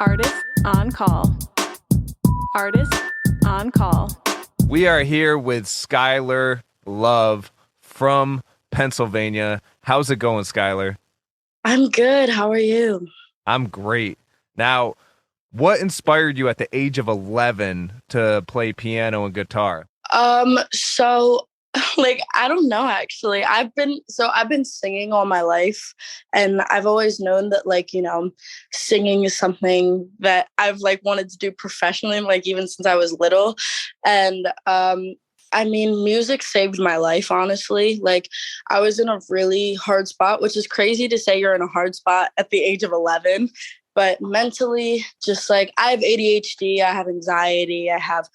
Artist on call. Artist on call. We are here with Skylar Love from Pennsylvania. How's it going, Skylar? I'm good. How are you? I'm great. Now, what inspired you at the age of 11 to play piano and guitar? So I don't know actually. I've been singing all my life, and I've always known that singing is something that I've wanted to do professionally, even since I was little. And music saved my life, honestly. I was in a really hard spot, which is crazy to say you're in a hard spot at the age of 11. But mentally, just I have ADHD, I have anxiety, I have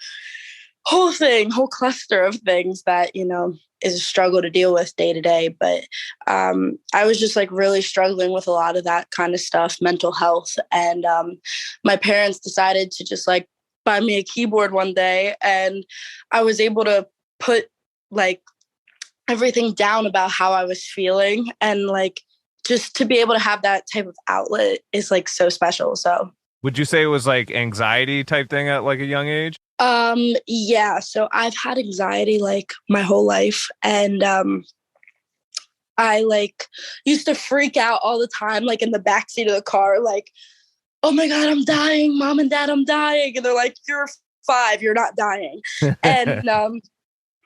whole cluster of things that, is a struggle to deal with day to day. But I was just really struggling with a lot of that kind of stuff, mental health. And my parents decided to just buy me a keyboard one day, and I was able to put everything down about how I was feeling, and just to be able to have that type of outlet is so special. So would you say it was anxiety type thing at a young age? Yeah, so I've had anxiety my whole life, and I used to freak out all the time, in the backseat of the car, oh my God, I'm dying, Mom and Dad, I'm dying. And they're like, you're 5, you're not dying. And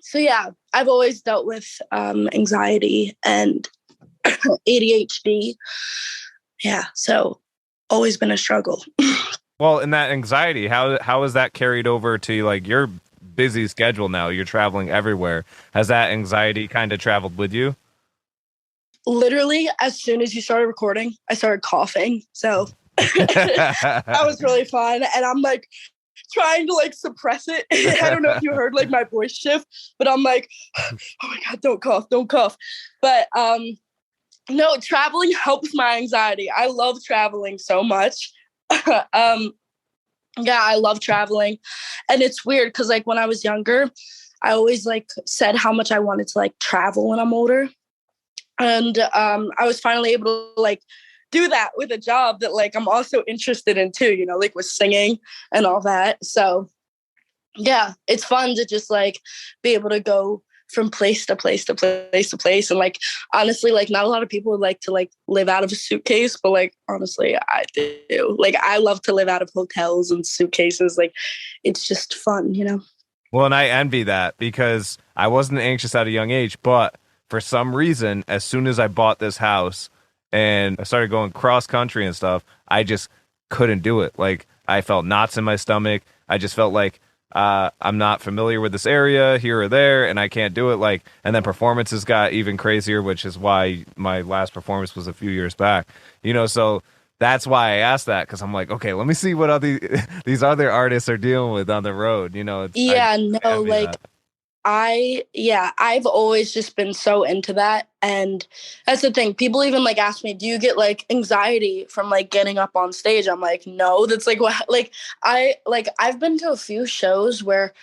so yeah, I've always dealt with anxiety and ADHD. Yeah, so always been a struggle. Well, and that anxiety, how is that carried over to your busy schedule now? You're traveling everywhere. Has that anxiety kind of traveled with you? Literally, as soon as you started recording, I started coughing. So that was really fun. And I'm trying to suppress it. I don't know if you heard my voice shift, but I'm oh my God, don't cough. But no, traveling helps my anxiety. I love traveling so much. Yeah, I love traveling. And it's weird because when I was younger, I always said how much I wanted to travel when I'm older. And I was finally able to do that with a job that I'm also interested in too, with singing and all that. So yeah, it's fun to just be able to go from place to place to place to place. And honestly, not a lot of people would to live out of a suitcase, but honestly, I do. I love to live out of hotels and suitcases. It's just fun, Well, and I envy that because I wasn't anxious at a young age, but for some reason, as soon as I bought this house and I started going cross country and stuff, I just couldn't do it. I felt knots in my stomach. I just felt I'm not familiar with this area here or there, and I can't do it. And then performances got even crazier, which is why my last performance was a few years back. So that's why I asked that, because I'm okay, let me see what these other artists are dealing with on the road. I've always just been so into that. And that's the thing. People even ask me, do you get anxiety from getting up on stage? I'm no, that's what, I've been to a few shows where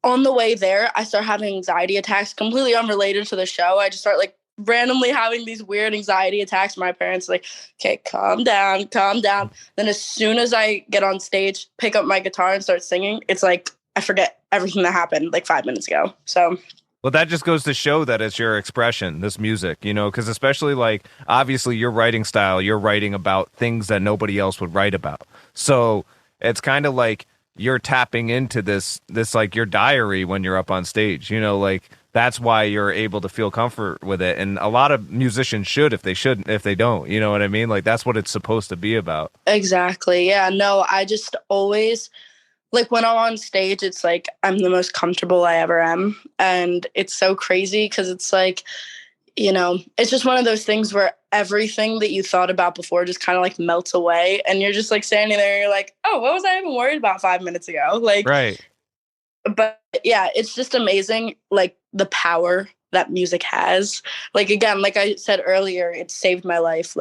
on the way there, I start having anxiety attacks completely unrelated to the show. I just start randomly having these weird anxiety attacks. My parents okay, calm down. Then as soon as I get on stage, pick up my guitar and start singing, it's I forget everything that happened 5 minutes ago. So, well, that just goes to show that it's your expression, this music, because especially obviously your writing style, you're writing about things that nobody else would write about. So it's kind of you're tapping into this your diary when you're up on stage, that's why you're able to feel comfort with it. And a lot of musicians should, if they don't, you know what I mean? That's what it's supposed to be about. Exactly. Yeah, no, I just always, when I'm on stage, it's I'm the most comfortable I ever am. And it's so crazy because it's it's just one of those things where everything that you thought about before just kind of melts away. And you're just standing there and you're oh, what was I even worried about 5 minutes ago? Right. But yeah, it's just amazing, the power that music has. Again, like I said earlier, it saved my life.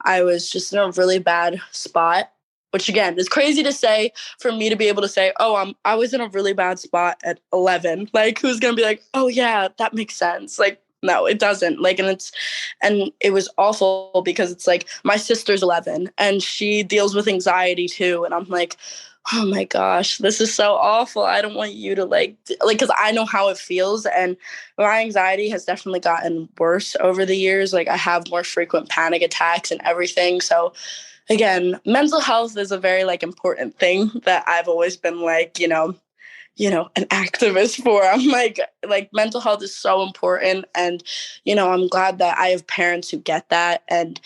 I was just in a really bad spot. Which again is crazy to say for me to be able to say, oh, I was in a really bad spot at 11. Who's gonna be oh yeah, that makes sense. no, it doesn't. Like, and it was awful because it's like my sister's 11 and she deals with anxiety too. And I'm like, oh my gosh, this is so awful. I don't want you to because I know how it feels. And my anxiety has definitely gotten worse over the years. Like, I have more frequent panic attacks and everything. So, again, mental health is a very important thing that I've always been an activist for. I'm like mental health is so important. And, I'm glad that I have parents who get that and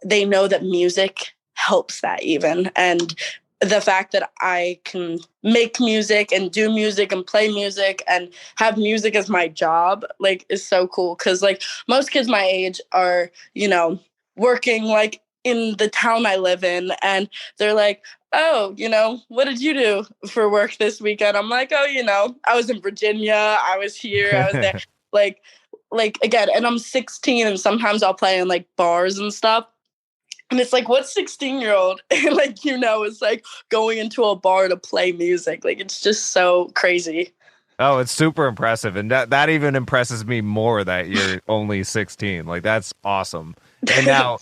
they know that music helps that even. And the fact that I can make music and do music and play music and have music as my job, is so cool. Cause most kids my age are, working in the town I live in, and they're like, oh, what did you do for work this weekend? I'm like, oh, I was in Virginia. I was here. I was there. Again, and I'm 16 and sometimes I'll play in bars and stuff. And it's what 16-year-old, is going into a bar to play music. It's just so crazy. Oh, it's super impressive. And that even impresses me more that you're only 16. That's awesome. And now,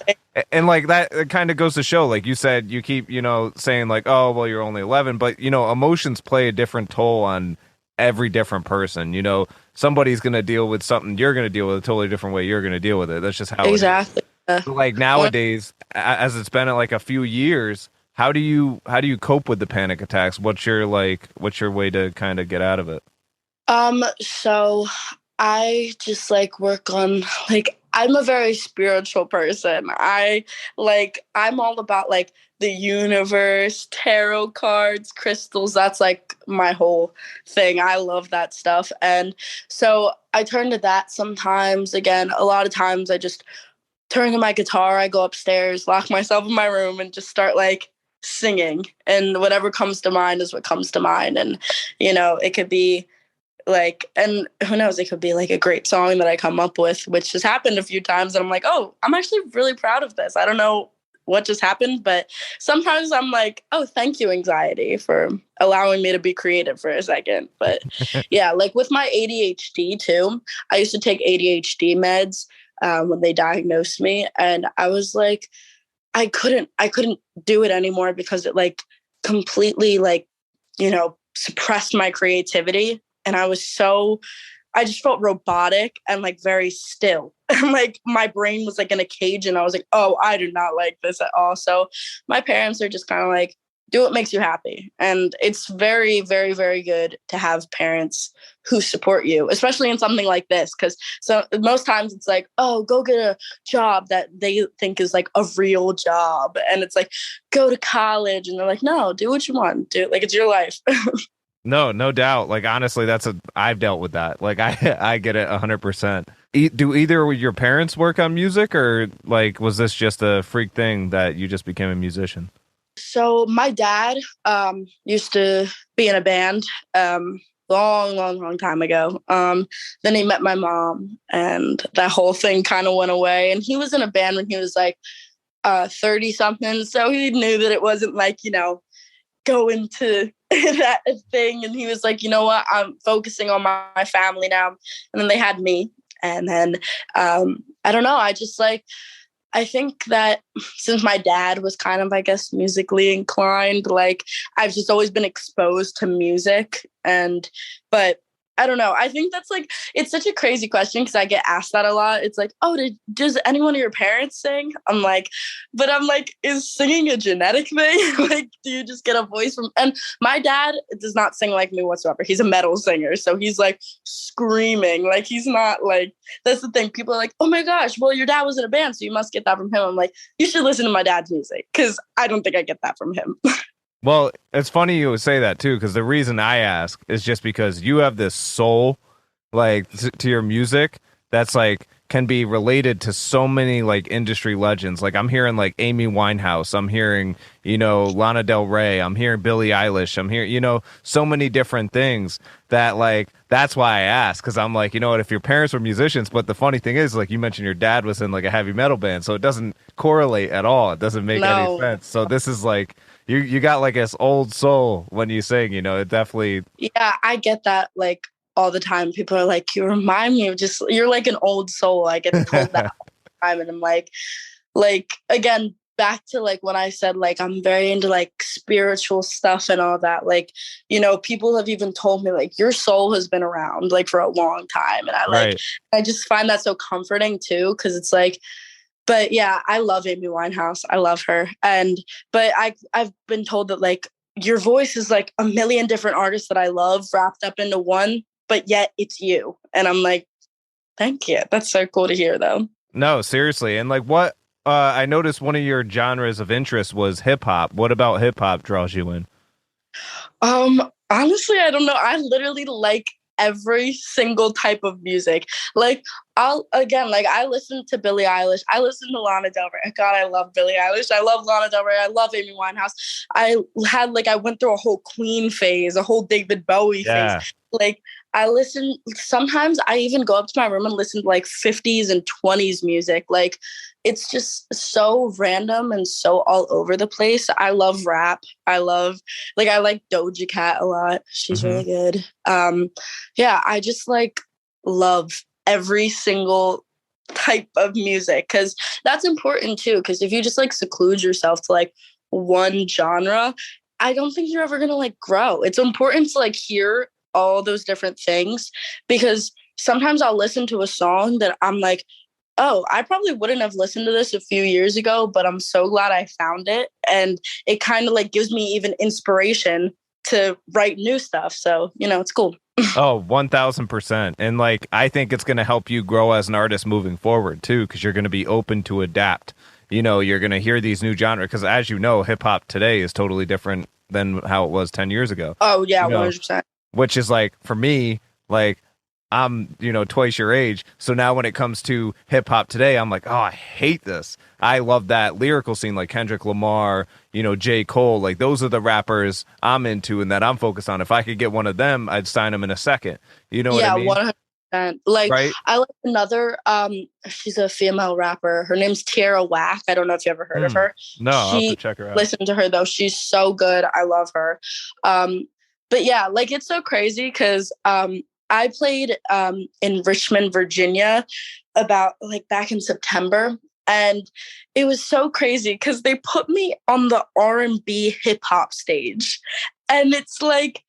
and that it kind of goes to show, you said, you keep, saying oh, well, you're only 11. But, emotions play a different toll on every different person. Somebody's going to deal with something you're going to deal with a totally different way you're going to deal with it. That's just how exactly. it is. Nowadays, as it's been a few years, how do you cope with the panic attacks? What's your way to kind of get out of it? So I just work on I'm a very spiritual person. I'm all about the universe, tarot cards, crystals. That's my whole thing. I love that stuff. And so I turn to that sometimes. Again, a lot of times I just turn to my guitar, I go upstairs, lock myself in my room and just start singing. And whatever comes to mind is what comes to mind. And, it could be and who knows, it could be a great song that I come up with, which has happened a few times. And I'm like, oh, I'm actually really proud of this. I don't know what just happened, but sometimes I'm like, oh, thank you, anxiety, for allowing me to be creative for a second. But yeah, with my ADHD too, I used to take ADHD meds when they diagnosed me. And I was I couldn't do it anymore because it completely suppressed my creativity. And I just felt robotic and very still. And my brain was in a cage and I was oh, I do not like this at all. So my parents are just kind of do what makes you happy. And it's very, very, very good to have parents who support you, especially in something like this. Because most times it's oh, go get a job that they think is a real job. And it's go to college. And they're no, do what you want. Do it. It's your life. No doubt. Honestly, I've dealt with that. I get it 100%. Do either of your parents work on music, or was this just a freak thing that you just became a musician? So my dad used to be in a band long time ago. Then he met my mom and that whole thing kind of went away. And he was in a band when he was 30 something. So he knew that it wasn't go into that thing. And he was you know what, I'm focusing on my family now. And then they had me. And then I don't know, I just I think that since my dad was kind of, I guess, musically inclined, I've just always been exposed to music. But I don't know. I think that's it's such a crazy question because I get asked that a lot. It's oh, does any one of your parents sing? I'm is singing a genetic thing? Do you just get a voice from? And my dad does not sing like me whatsoever. He's a metal singer. So he's screaming. He's not that's the thing. People are oh my gosh, well, your dad was in a band, so you must get that from him. I'm you should listen to my dad's music because I don't think I get that from him. Well, it's funny you would say that too, because the reason I ask is just because you have this soul, to your music that's can be related to so many industry legends. I'm hearing Amy Winehouse, I'm hearing Lana Del Rey, I'm hearing Billie Eilish, I'm hearing so many different things that that's why I ask, because I'm what, if your parents were musicians. But the funny thing is you mentioned your dad was in a heavy metal band, so it doesn't correlate at all. It doesn't make any sense. So this is You got this old soul when you sing, it definitely. Yeah, I get that all the time. People are like, you remind me of just, you're like an old soul. I get told that all the time. And I'm like, again, back to like when I said like I'm very into like spiritual stuff and all that, like, you know, people have even told me like your soul has been around like for a long time. And Right. I just find that so comforting too, because it's like, but yeah, I love Amy Winehouse. I love her. But I've been told that like your voice is like a million different artists that I love wrapped up into one, but yet it's you. And I'm like, thank you. That's so cool to hear though. No, seriously. And like what I noticed one of your genres of interest was hip hop. What about hip hop draws you in? Honestly, I don't know. I literally like every single type of music. Like I listen to Billie Eilish. I listen to Lana Del Rey. God, I love Billie Eilish. I love Lana Del Rey. I love Amy Winehouse. I went through a whole Queen phase, a whole David Bowie phase. Yeah. Like I listen, sometimes I even go up to my room and listen to like 50s and 20s music. Like it's just so random and so all over the place. I love rap. I like Doja Cat a lot. She's really good. Yeah, I just like love every single type of music because that's important too. Because if you just like seclude yourself to like one genre, I don't think you're ever gonna like grow. It's important to like hear all those different things because sometimes I'll listen to a song that I'm like, oh, I probably wouldn't have listened to this a few years ago, but I'm so glad I found it. And it kind of like gives me even inspiration to write new stuff. So, you know, it's cool. Oh, 1000%. And like, I think it's going to help you grow as an artist moving forward too, because you're going to be open to adapt. You know, you're going to hear these new genres because as you know, hip hop today is totally different than how it was 10 years ago. Oh, yeah, you know? 100%. Which is like, for me, like, I'm, you know, twice your age. So now when it comes to hip hop today, I'm like, oh, I hate this. I love that lyrical scene like Kendrick Lamar, you know, J. Cole. Like those are the rappers I'm into and that I'm focused on. If I could get one of them, I'd sign them in a second. You know what I mean? 100%. Like right? I like another she's a female rapper. Her name's Tierra Whack. I don't know if you ever heard of her. No, I'll have to check her out. Listen to her though. She's so good. I love her. But yeah, like it's so crazy because I played in Richmond, Virginia about like back in September. And it was so crazy because they put me on the R&B hip hop stage. And it's like,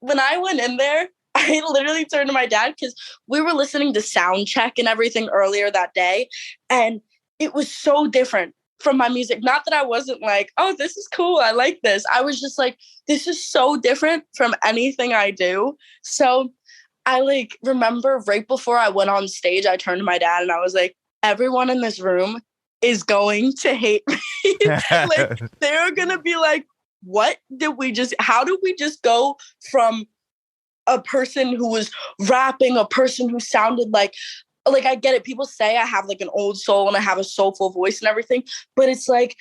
when I went in there, I literally turned to my dad because we were listening to Soundcheck and everything earlier that day. And it was so different from my music. Not that I wasn't like, oh, this is cool. I like this. I was just like, this is so different from anything I do. So I like remember right before I went on stage, I turned to my dad and I was like, everyone in this room is going to hate me. Like they're going to be like, how did we just go from a person who was rapping, a person who sounded like I get it. People say I have like an old soul and I have a soulful voice and everything, but it's like,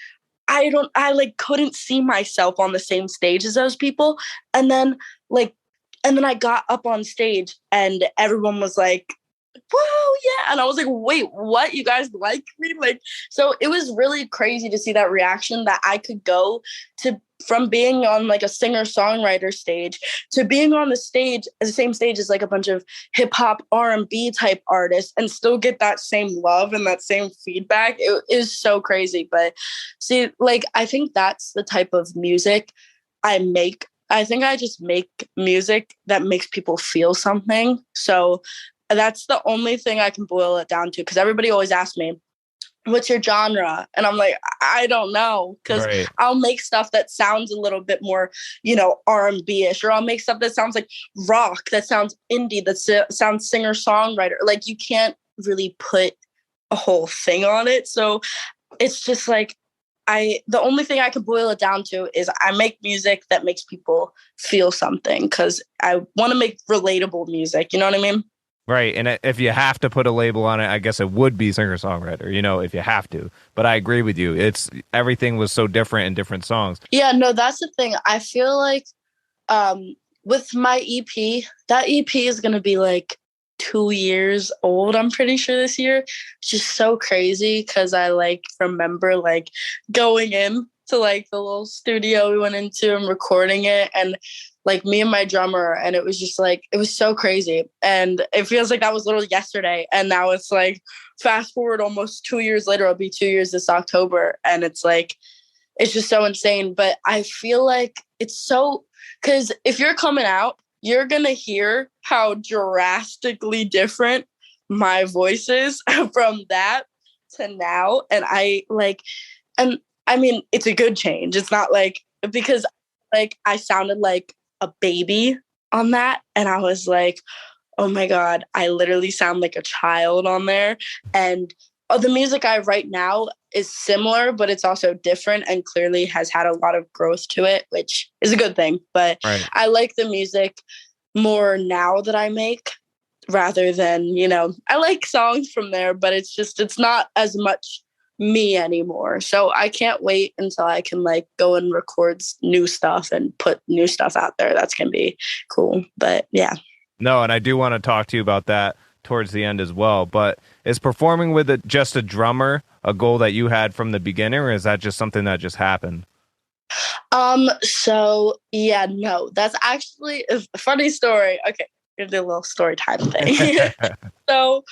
I like couldn't see myself on the same stage as those people. And then I got up on stage and everyone was like, whoa, yeah. And I was like, wait, what? You guys like me? Like, so it was really crazy to see that reaction that I could go to from being on like a singer-songwriter stage to being on the same stage as like a bunch of hip hop R&B type artists and still get that same love and that same feedback. It is so crazy. But see, like, I think that's the type of music I make. I think I just make music that makes people feel something. So that's the only thing I can boil it down to because everybody always asks me, what's your genre? And I'm like, I don't know because I'll make stuff that sounds a little bit more, you know, R&B-ish, or I'll make stuff that sounds like rock, that sounds indie, that sounds singer-songwriter. Like you can't really put a whole thing on it. So it's just like, the only thing I can boil it down to is I make music that makes people feel something because I want to make relatable music. You know what I mean? Right. And if you have to put a label on it, I guess it would be singer-songwriter, you know, if you have to. But I agree with you. Everything was so different in different songs. Yeah, no, that's the thing. I feel like with my EP, that EP is going to be like 2 years old, I'm pretty sure this year. It's just so crazy because I like remember like going in to like the little studio we went into and recording it, and like me and my drummer, and it was just like, it was so crazy. And it feels like that was literally yesterday. And now it's like, fast forward almost 2 years later, it'll be 2 years this October. And it's like, it's just so insane. But I feel like it's so, because if you're coming out, you're going to hear how drastically different my voice is from that to now. And and I mean, it's a good change. It's not like, because like I sounded like a baby on that. And I was like, oh my God, I literally sound like a child on there. And the music I write now is similar, but it's also different and clearly has had a lot of growth to it, which is a good thing. But Right. I like the music more now that I make rather than, I like songs from there, but it's not as much me anymore. So I can't wait until I can like go and record new stuff and put new stuff out there. That's going to be cool. But yeah. No, and I do want to talk to you about that towards the end as well. But is performing with just a drummer a goal that you had from the beginning, or is that just something that just happened? So yeah, no, that's actually a funny story. Okay, here's a little story time thing. So,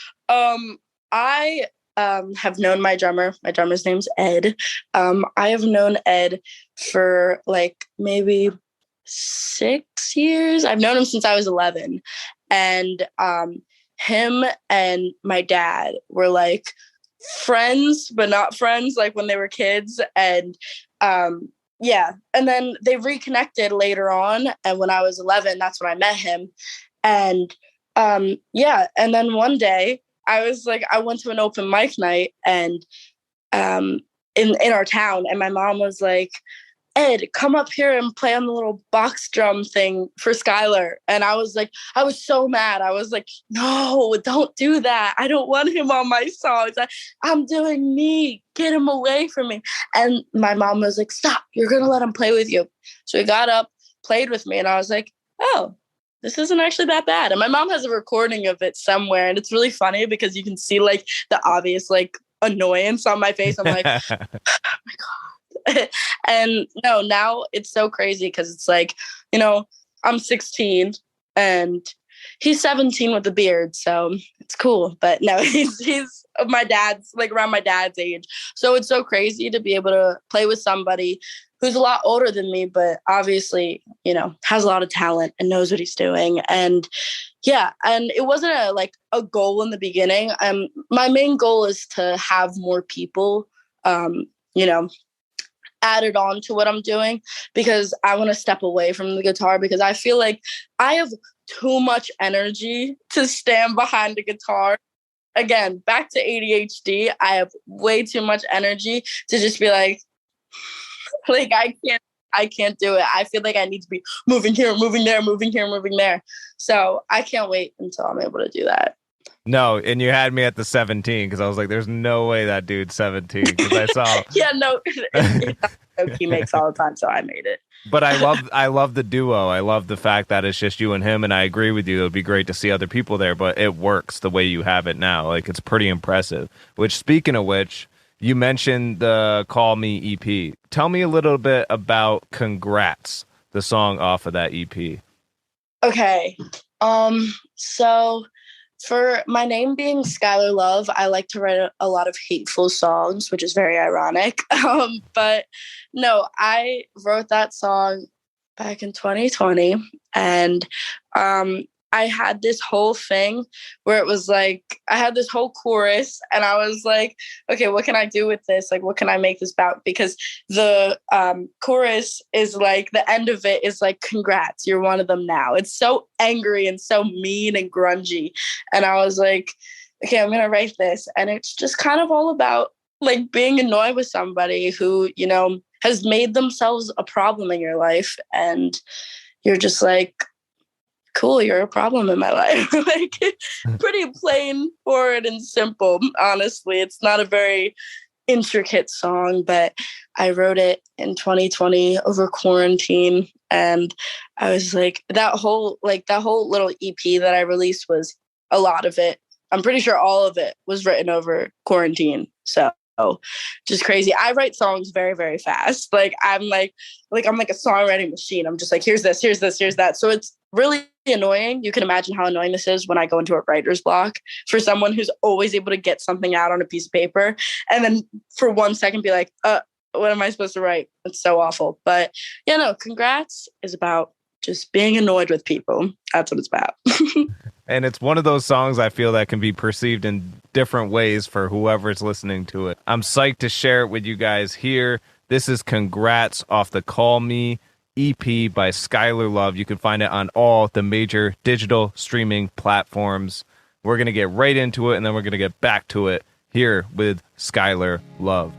I have known my drummer. My drummer's name's Ed. I have known Ed for like maybe 6 years. I've known him since I was 11, and him and my dad were like friends, but not friends, like when they were kids, and yeah, and then they reconnected later on, and when I was 11, that's when I met him, and yeah, and then one day I went to an open mic night, and in our town, and my mom was like, Ed, come up here and play on the little box drum thing for Skylar. And I was so mad. I was like, no, don't do that. I don't want him on my songs. I'm doing me. Get him away from me. And my mom was like, stop, you're going to let him play with you. So he got up, played with me, and I was like, oh, this isn't actually that bad. And my mom has a recording of it somewhere. And it's really funny because you can see like the obvious like annoyance on my face. I'm like, oh my God. And no, now it's so crazy because it's like, I'm 16 and he's 17 with a beard, so it's cool. But no, he's my dad's, like around my dad's age. So it's so crazy to be able to play with somebody who's a lot older than me, but obviously, has a lot of talent and knows what he's doing. And yeah, and it wasn't a goal in the beginning. My main goal is to have more people, added on to what I'm doing, because I want to step away from the guitar, because I feel like I have too much energy to stand behind the guitar. Again, back to ADHD, I have way too much energy to just be like I can't do it. I feel like I need to be moving here, moving there, moving here, moving there. So I can't wait until I'm able to do that. No, and you had me at the 17 because I was like, there's no way that dude's 17 because I saw. Yeah, no, he makes all the time, so I made it. But I love the duo. I love the fact that it's just you and him, and I agree with you. It would be great to see other people there, but it works the way you have it now. Like, it's pretty impressive. Which, speaking of which, you mentioned the Call Me EP. Tell me a little bit about Congrats, the song off of that EP. Okay. So for my name being Skylar Love, I like to write a lot of hateful songs, which is very ironic. But no, I wrote that song back in 2020, and I had this whole thing where it was like, I had this whole chorus, and I was like, okay, what can I do with this? Like, what can I make this about? Because the chorus is like, the end of it is like, congrats, you're one of them now. It's so angry and so mean and grungy. And I was like, okay, I'm going to write this. And it's just kind of all about like being annoyed with somebody who, has made themselves a problem in your life. And you're just like, cool, you're a problem in my life. Like, pretty plain, forward, and simple. Honestly, it's not a very intricate song, but I wrote it in 2020 over quarantine, and I was like, that whole little EP that I released was a lot of it. I'm pretty sure all of it was written over quarantine. So just crazy. I write songs very, very fast. Like I'm like a songwriting machine. I'm just like, here's this, here's this, here's that. So it's really annoying. You can imagine how annoying this is when I go into a writer's block for someone who's always able to get something out on a piece of paper and then for 1 second be like, what am I supposed to write? It's so awful. But yeah, no, Congrats is about just being annoyed with people. That's what it's about. And it's one of those songs I feel that can be perceived in different ways for whoever's listening to it. I'm psyched to share it with you guys here. This is Congrats off the Call Me EP by Skylar Love. You can find it on all the major digital streaming platforms. We're going to get right into it, and then we're going to get back to it here with Skylar Love.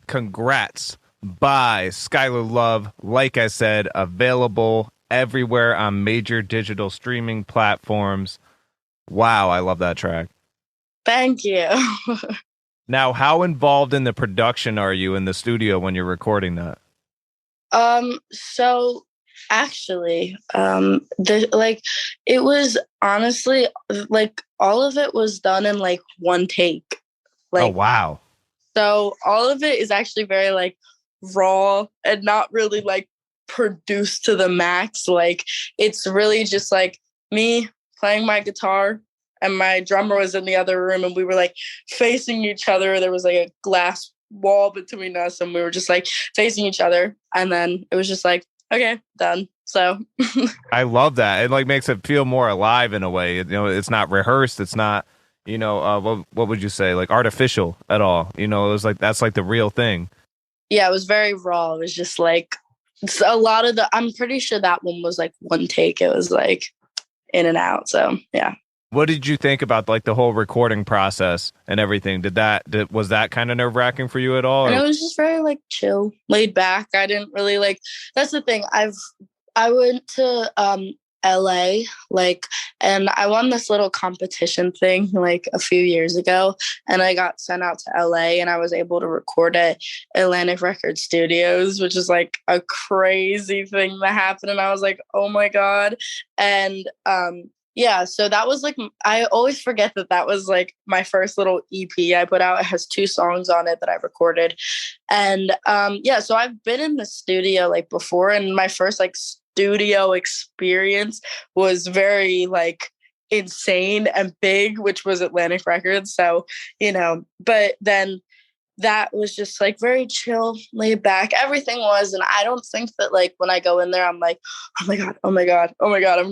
Congrats by Skylar Love. Like I said, available everywhere on major digital streaming platforms. Wow, I love that track. Thank you. Now, how involved in the production are you in the studio when you're recording that? So actually, it was honestly like all of it was done in like one take. Oh wow. So all of it is actually very like raw and not really like produced to the max. Like it's really just like me playing my guitar and my drummer was in the other room and we were like facing each other. There was like a glass wall between us and we were just like facing each other. And then it was just like, okay, done. So I love that. It like makes it feel more alive in a way. You know, it's not rehearsed. It's not, what would you say? Like artificial at all. You know, it was like, that's like the real thing. yeah, it was very raw. It was just like a lot of I'm pretty sure that one was like one take. It was like in and out. So yeah. What did you think about like the whole recording process and everything? Was that kind of nerve wracking for you at all? And it was just very like chill, laid back. I didn't really like, that's the thing. I went to LA and I won this little competition thing like a few years ago and I got sent out to LA and I was able to record at Atlantic Record Studios, which is like a crazy thing that happened. And I was like, oh my God. And yeah, so that was like, I always forget that was like my first little EP I put out. It has 2 songs on it that I recorded. And yeah, so I've been in the studio like before and my first like studio experience was very like insane and big, which was Atlantic Records. So, but then that was just like very chill, laid back. Everything was. And I don't think that like when I go in there, I'm like, oh my God, oh my God, oh my God. I'm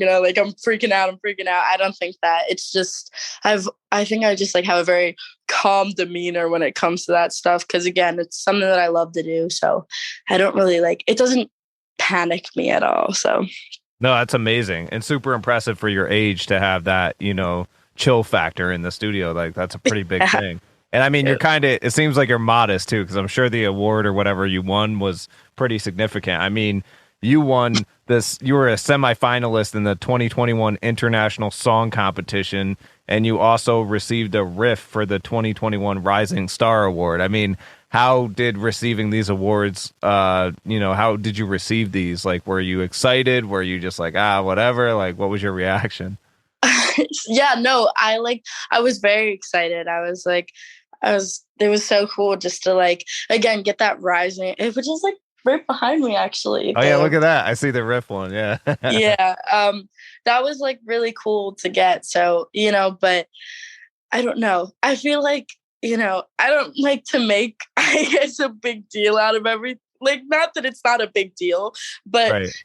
freaking out. I don't think that. It's just, I think I just like have a very calm demeanor when it comes to that stuff. Cause again, it's something that I love to do. So I don't really it doesn't panic me at all. So. No, that's amazing and super impressive for your age to have that, chill factor in the studio. Like that's a pretty big thing. And I mean, it seems like you're modest too, because I'm sure the award or whatever you won was pretty significant. I mean, you were a semifinalist in the 2021 International Song Competition, and you also received a riff for the 2021 Rising Star Award. I mean, how did receiving these awards, how did you receive these? Like, were you excited? Were you just like, whatever? Like, what was your reaction? Yeah, no, I was very excited. It was so cool just to like, again, get that rising. It was just like right behind me, actually. Oh, yeah, look at that. I see the riff one. Yeah. Yeah. That was like really cool to get. So, but I don't know. I feel like, I don't like to make, I guess, a big deal out of everything. Like, not that it's not a big deal, but right.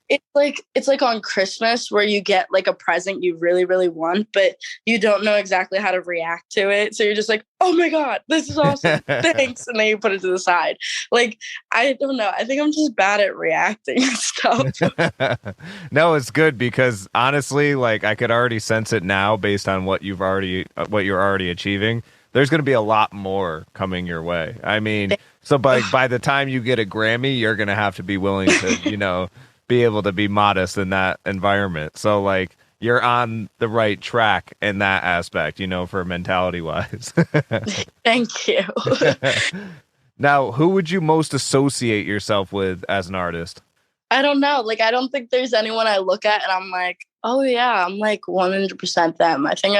It's like on Christmas where you get like a present you really, really want, but you don't know exactly how to react to it. So you're just like, oh my God, this is awesome. Thanks. And then you put it to the side. Like, I don't know. I think I'm just bad at reacting and stuff. No, it's good because honestly, like I could already sense it now based on what you're already achieving. There's going to be a lot more coming your way. I mean, so by the time you get a Grammy, you're going to have to be willing to, be able to be modest in that environment. So like you're on the right track in that aspect, for mentality wise. Thank you. Now, who would you most associate yourself with as an artist? I don't know. Like, I don't think there's anyone I look at and I'm like, oh yeah, I'm like 100% them. I think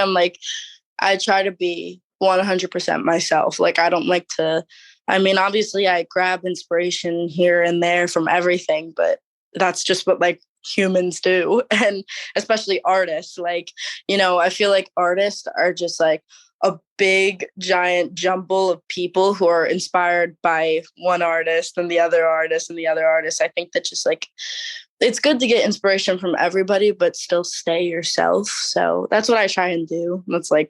I try to be 100% myself. Like, I don't like to, obviously I grab inspiration here and there from everything, but that's just what like humans do. And especially artists, like, I feel like artists are just like a big giant jumble of people who are inspired by one artist and the other artist and the other artist. I think that just like, it's good to get inspiration from everybody, but still stay yourself. So that's what I try and do. That's like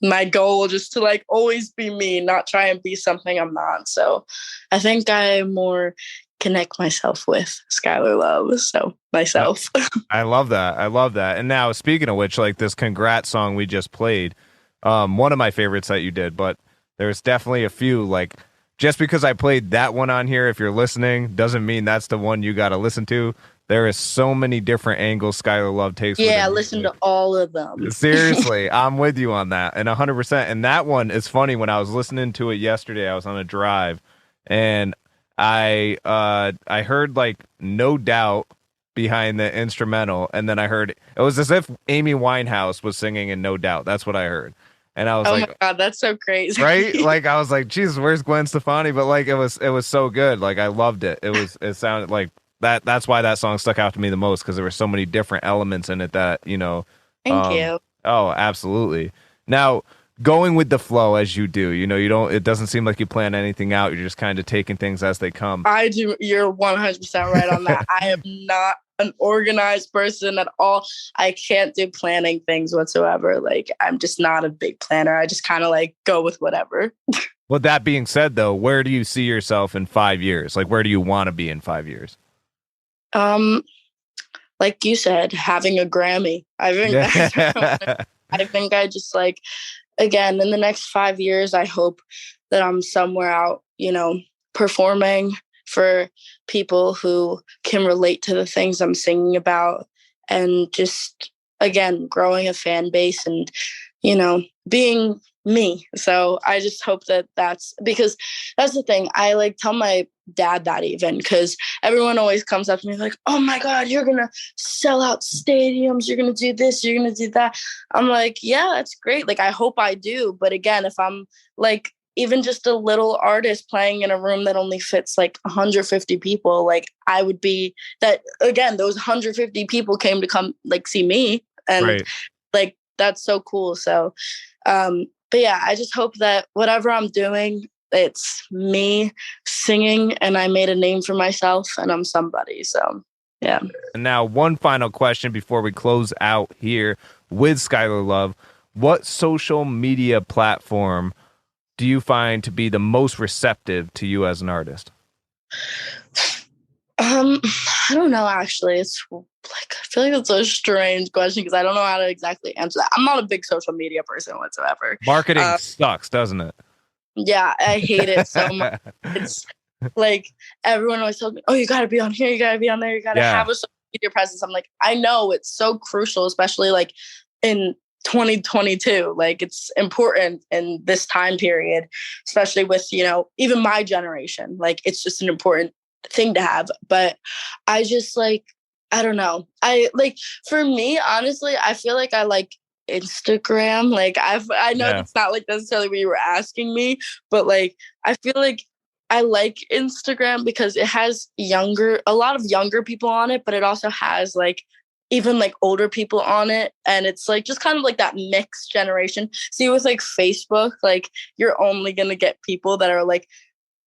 my goal, just to like always be me, not try and be something I'm not. So I think I more connect myself with Skylar Love. So myself. I love that. And now speaking of which, like this Congrats song we just played, one of my favorites that you did, but there's definitely a few. Like, just because I played that one on here, if you're listening, doesn't mean that's the one you got to listen to. There is so many different angles Skylar Love takes. Yeah, listen to all of them. Seriously, I'm with you on that, and 100%. And that one is funny. When I was listening to it yesterday, I was on a drive, and I heard like No Doubt behind the instrumental, and then I heard it was as if Amy Winehouse was singing in No Doubt. That's what I heard. And I was Oh like, my God, that's so crazy. right? Like I was like, Jesus, where's Gwen Stefani? But like it was so good. Like I loved it. It sounded like that's why that song stuck out to me the most, because there were so many different elements in it that, Thank you. oh, absolutely. Now, going with the flow as you do, you don't, it doesn't seem like you plan anything out. You're just kind of taking things as they come. I do. You're 100% right on that. I am not an organized person at all. I can't do planning things whatsoever. Like, I'm just not a big planner. I just kind of like go with whatever. With that being said, though, where do you see yourself in 5 years? Like, where do you want to be in 5 years? Like you said, having a Grammy. I think Yeah. I think I just like, again, in the next 5 years, I hope that I'm somewhere out, performing for people who can relate to the things I'm singing about, and just, again, growing a fan base and, being me. So I just hope that that's, because that's the thing. I like tell my dad that, even because everyone always comes up to me like, oh my God, you're going to sell out stadiums. You're going to do this. You're going to do that. I'm like, yeah, that's great. Like, I hope I do. But again, if I'm like, even just a little artist playing in a room that only fits like 150 people, like I would be that, again, those 150 people came to come like see me, and Right. like, that's so cool. So, but yeah, I just hope that whatever I'm doing, it's me singing and I made a name for myself and I'm somebody. So, yeah. And now, one final question before we close out here with Skylar Love. What social media platform do you find to be the most receptive to you as an artist? I don't know, actually. It's like, I feel like it's a strange question because I don't know how to exactly answer that. I'm not a big social media person whatsoever. Marketing sucks, doesn't it? Yeah, I hate it so much. It's like everyone always tells me, oh, you got to be on here, you got to be on there, you got to have a social media presence. I'm like, I know it's so crucial, especially like in 2022. Like, it's important in this time period, especially with, even my generation. Like, it's just an important thing to have. But I just like, I don't know. I like, for me, honestly, I feel like I like Instagram. Like, I know that's not like necessarily what you were asking me, but like, I feel like I like Instagram because it has a lot of younger people on it, but it also has like even like older people on it. And it's like just kind of like that mixed generation. See, with like Facebook, like you're only going to get people that are like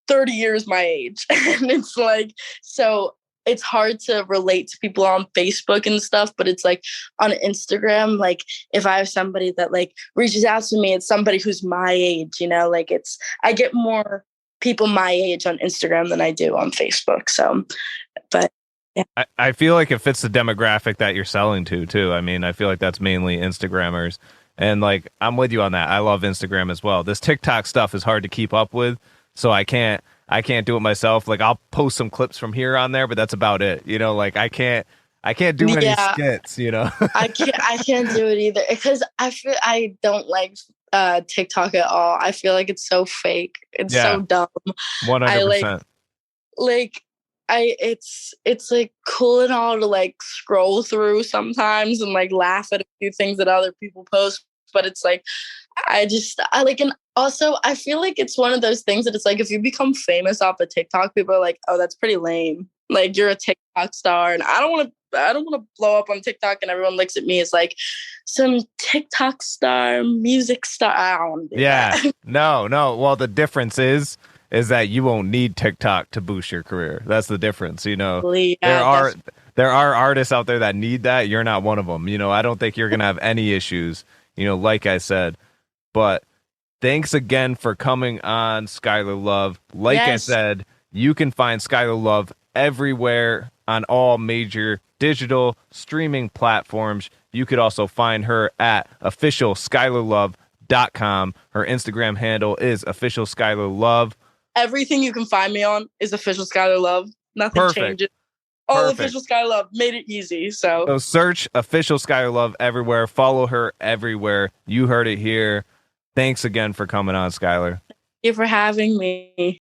30 years my age. And it's like, so it's hard to relate to people on Facebook and stuff, but it's like on Instagram, like if I have somebody that like reaches out to me, it's somebody who's my age, like I get more people my age on Instagram than I do on Facebook. So, but yeah. I feel like it fits the demographic that you're selling to too. I mean, I feel like that's mainly Instagrammers, and like, I'm with you on that. I love Instagram as well. This TikTok stuff is hard to keep up with. So I can't do it myself. Like, I'll post some clips from here on there, but that's about it. Like I can't do any skits, I can't do it either because I don't like TikTok at all. I feel like it's so fake. It's so dumb. 100%. It's like cool and all to like scroll through sometimes and like laugh at a few things that other people post, but it's like I like, and also I feel like it's one of those things that it's like if you become famous off of TikTok, people are like, oh, that's pretty lame. Like, you're a TikTok star, and I don't want to blow up on TikTok and everyone looks at me as like some TikTok star, music star. I don't want to do that. No. Well, the difference is that you won't need TikTok to boost your career. That's the difference. There are artists out there that need that. You're not one of them. I don't think you're gonna have any issues. Like I said. But thanks again for coming on, Skylar Love. Like I said, you can find Skylar Love everywhere on all major digital streaming platforms. You could also find her at officialskylarlove.com. Her Instagram handle is officialskylarlove. Everything you can find me on is official Skylar Love. Nothing changes. All official Skylar Love made it easy. So search official Skylar Love everywhere. Follow her everywhere. You heard it here. Thanks again for coming on, Skylar. Thank you for having me.